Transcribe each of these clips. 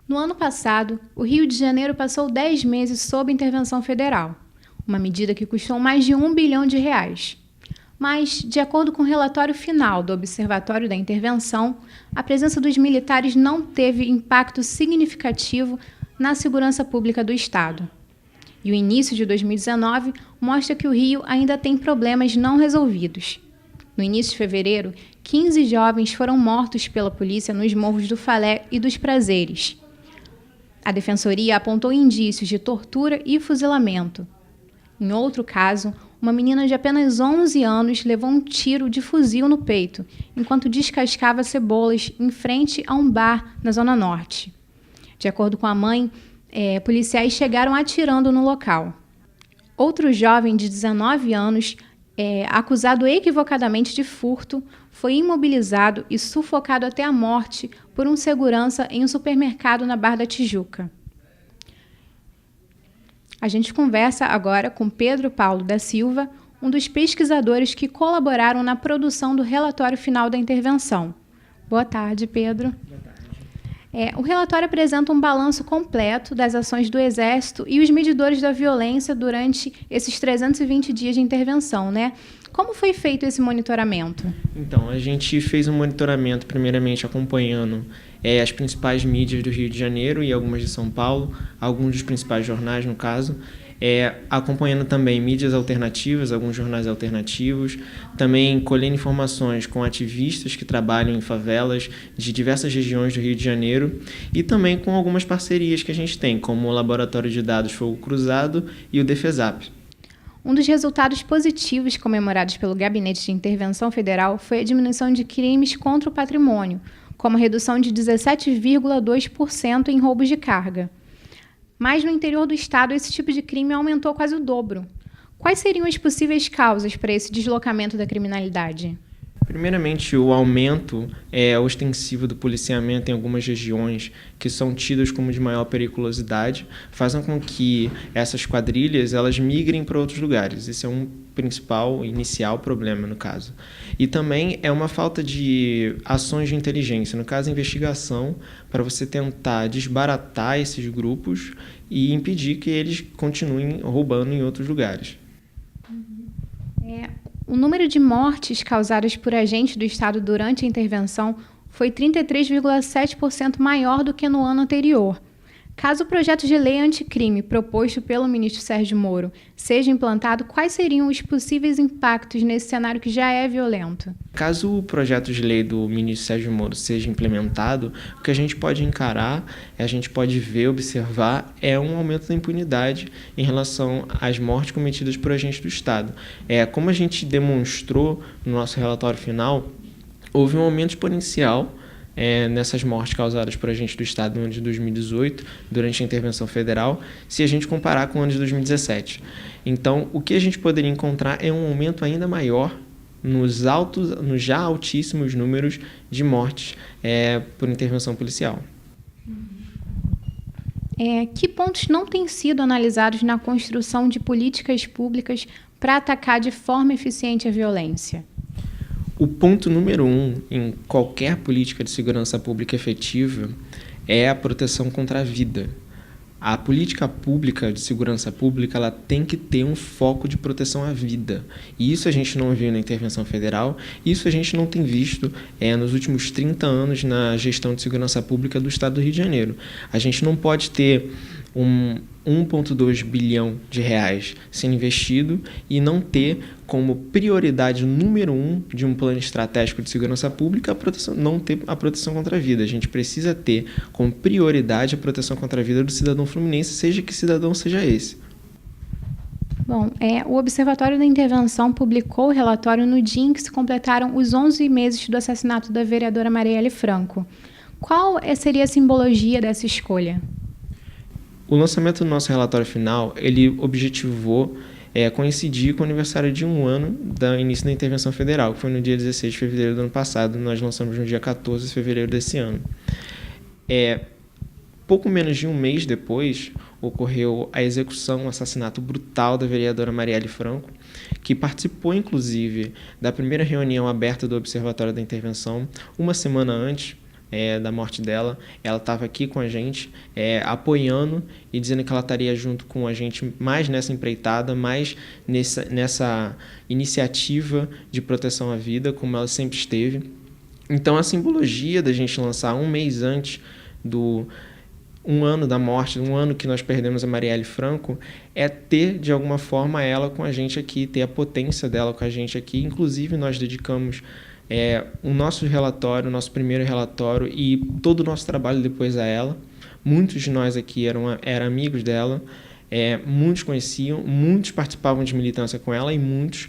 No ano passado, o Rio de Janeiro passou 10 meses sob intervenção federal, uma medida que custou mais de R$ 1 bilhão. Mas, de acordo com o relatório final do Observatório da Intervenção, a presença dos militares não teve impacto significativo na segurança pública do Estado. E o início de 2019 mostra que o Rio ainda tem problemas não resolvidos. No início de fevereiro, 15 jovens foram mortos pela polícia nos morros do Falé e dos Prazeres. A Defensoria apontou indícios de tortura e fuzilamento. Em outro caso, uma menina de apenas 11 anos levou um tiro de fuzil no peito, enquanto descascava cebolas em frente a um bar na Zona Norte. De acordo com a mãe, policiais chegaram atirando no local. Outro jovem de 19 anos, acusado equivocadamente de furto, foi imobilizado e sufocado até a morte por um segurança em um supermercado na Barra da Tijuca. A gente conversa agora com Pedro Paulo da Silva, um dos pesquisadores que colaboraram na produção do relatório final da intervenção. Boa tarde, Pedro. Boa tarde. O relatório apresenta um balanço completo das ações do Exército e os medidores da violência durante esses 320 dias de intervenção, né? Como foi feito esse monitoramento? Então, a gente fez um monitoramento, primeiramente acompanhando as principais mídias do Rio de Janeiro e algumas de São Paulo, alguns dos principais jornais, no caso, acompanhando também mídias alternativas, alguns jornais alternativos, também colhendo informações com ativistas que trabalham em favelas de diversas regiões do Rio de Janeiro e também com algumas parcerias que a gente tem, como o Laboratório de Dados Fogo Cruzado e o Defesap. Um dos resultados positivos comemorados pelo Gabinete de Intervenção Federal foi a diminuição de crimes contra o patrimônio, como a redução de 17,2% em roubos de carga. Mas no interior do estado, esse tipo de crime aumentou quase o dobro. Quais seriam as possíveis causas para esse deslocamento da criminalidade? Primeiramente, o aumento ostensivo do policiamento em algumas regiões que são tidas como de maior periculosidade fazem com que essas quadrilhas elas migrem para outros lugares. Esse é um principal, inicial problema, no caso. E também é uma falta de ações de inteligência, no caso, a investigação, para você tentar desbaratar esses grupos e impedir que eles continuem roubando em outros lugares. O número de mortes causadas por agentes do Estado durante a intervenção foi 33,7% maior do que no ano anterior. Caso o projeto de lei anticrime proposto pelo ministro Sérgio Moro seja implantado, quais seriam os possíveis impactos nesse cenário que já é violento? Caso o projeto de lei do ministro Sérgio Moro seja implementado, o que a gente pode encarar, a gente pode ver, observar, é um aumento da impunidade em relação às mortes cometidas por agentes do Estado. Como a gente demonstrou no nosso relatório final, houve um aumento exponencial nessas mortes causadas por agentes do Estado no ano de 2018, durante a intervenção federal, se a gente comparar com o ano de 2017. Então, o que a gente poderia encontrar é um aumento ainda maior nos já altíssimos números de mortes por intervenção policial. Que pontos não têm sido analisados na construção de políticas públicas para atacar de forma eficiente a violência? O ponto número 1 em qualquer política de segurança pública efetiva é a proteção contra a vida. A política pública de segurança pública ela tem que ter um foco de proteção à vida. E isso a gente não viu na intervenção federal, isso a gente não tem visto nos últimos 30 anos na gestão de segurança pública do Estado do Rio de Janeiro. A gente não pode ter 1,2 bilhão de reais sendo investido e não ter como prioridade número 1 de um plano estratégico de segurança pública não ter a proteção contra a vida. A gente precisa ter como prioridade a proteção contra a vida do cidadão fluminense, seja que cidadão seja esse. Bom, o Observatório da Intervenção publicou o relatório no dia em que se completaram os 11 meses do assassinato da vereadora Marielle Franco. Qual seria a simbologia dessa escolha? O lançamento do nosso relatório final, ele objetivou coincidir com o aniversário de 1 ano do início da intervenção federal, que foi no dia 16 de fevereiro do ano passado, nós lançamos no dia 14 de fevereiro desse ano. Pouco menos de um mês depois, ocorreu a execução, o assassinato brutal da vereadora Marielle Franco, que participou, inclusive, da primeira reunião aberta do Observatório da Intervenção, uma semana antes da morte dela, ela estava aqui com a gente, apoiando e dizendo que ela estaria junto com a gente mais nessa empreitada, mais nessa iniciativa de proteção à vida, como ela sempre esteve. Então, a simbologia da gente lançar um mês antes do 1 ano da morte, 1 ano que nós perdemos a Marielle Franco, é ter, de alguma forma, ela com a gente aqui, ter a potência dela com a gente aqui. Inclusive, nós dedicamos o nosso relatório, o nosso primeiro relatório e todo o nosso trabalho depois a ela. Muitos de nós aqui eram amigos dela, muitos conheciam, muitos participavam de militância com ela e muitos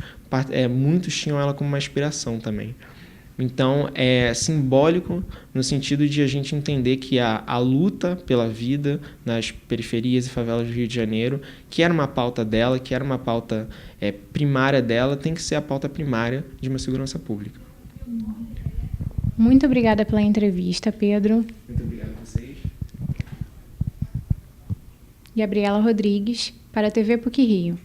tinham ela como uma inspiração também. Então, é simbólico no sentido de a gente entender que a luta pela vida nas periferias e favelas do Rio de Janeiro, que era uma pauta dela, que era uma pauta primária dela, tem que ser a pauta primária de uma segurança pública. Muito obrigada pela entrevista, Pedro. Muito obrigado a vocês. Gabriela Rodrigues, para a TV PUC Rio.